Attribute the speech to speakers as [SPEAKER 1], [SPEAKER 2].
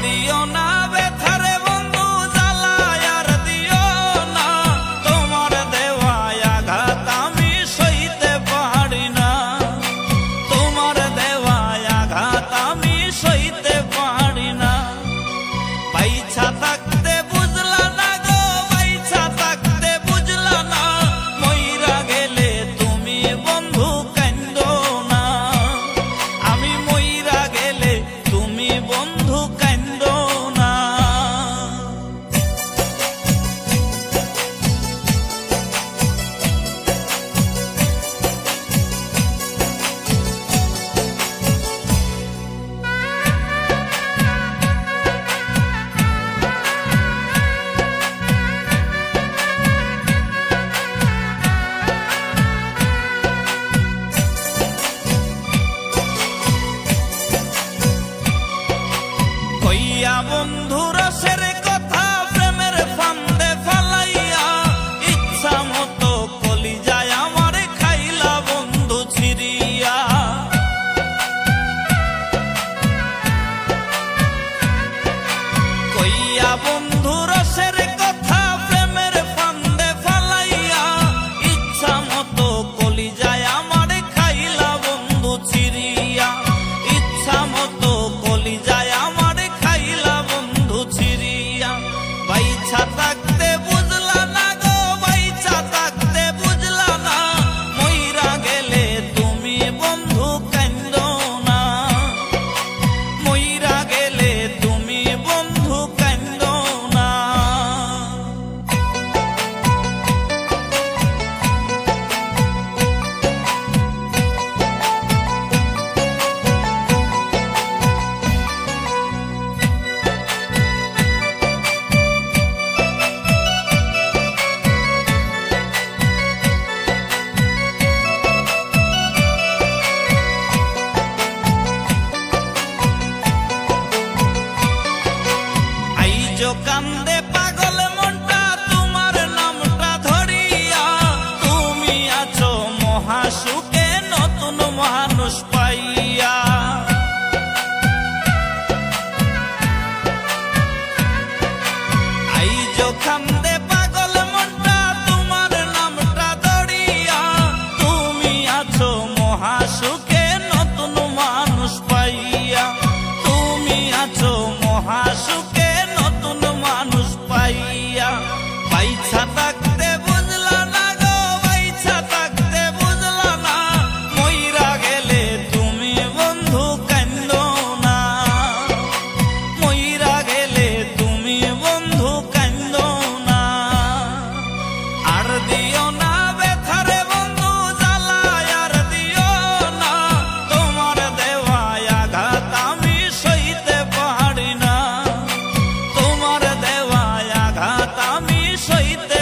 [SPEAKER 1] দিও না ব্যথারে বন্ধু জ্বালায় আর দিও না, তোমার দেওয়া আঘাত আমি সইতে পারি না, তোমার দেওয়া আঘাত আমি সইতে পারি না। বাইছা থাকতে বুঝলা না গো, বাইছা থাকতে বুঝলা না, মইরা গেলে তুমি বন্ধু কান্দো না, আমি মইরা গেলে তুমি বন্ধু কান্দো না। কইয়া বন্ধু রসের কথা প্রেমের ফান্দে ফালাইয়া, ইচ্ছা মতো কলিজায় আমার খাইলা বন্ধু ছিড়িয়া। কইয়া বন্ধু রসের কথা প্রেমের ফান্দে ফালাইয়া, ইচ্ছা মতো কলিজায় আমার খাইলা বন্ধু ছিড়িয়া, ইচ্ছা মতো কলিজায় আমার খাইলা বন্ধু ছিড়িয়া। বাইছা থাকতে বুঝলা না গো, বাইছা থাকতে বুঝলা না, মইরা গেলে তুমি বন্ধু কান্দো না, মইরা গেলে তুমি বন্ধু কান্দো না। আইজো কান্দে পাগল মনটা তোমার নামটা ধরিয়া, তুমি আছো মহাসুখে নতুন মানুষ পাইয়া। আইজো কান্দে পাগল মনটা তোমার নামটা ধরিয়া, তুমি আছো মহাসুখে নতুন মানুষ পাইয়া, তুমি আছো মহাসুখে নতুন মানুষ পাইয়া। বাইছা থাকতে বুঝলা না গো, বাইছা থাকতে বুঝলা না, মইরা গেলে তুমি বন্ধু কান্দো না, মইরা গেলে তুমি বন্ধু কান্দো না। আর দিও না ব্যথারে বন্ধু জ্বালায় আর দিও না, তোমার দেওয়া আঘাত আমি সইতে পারি না, তোমার দেওয়া আঘাত আমি সইতে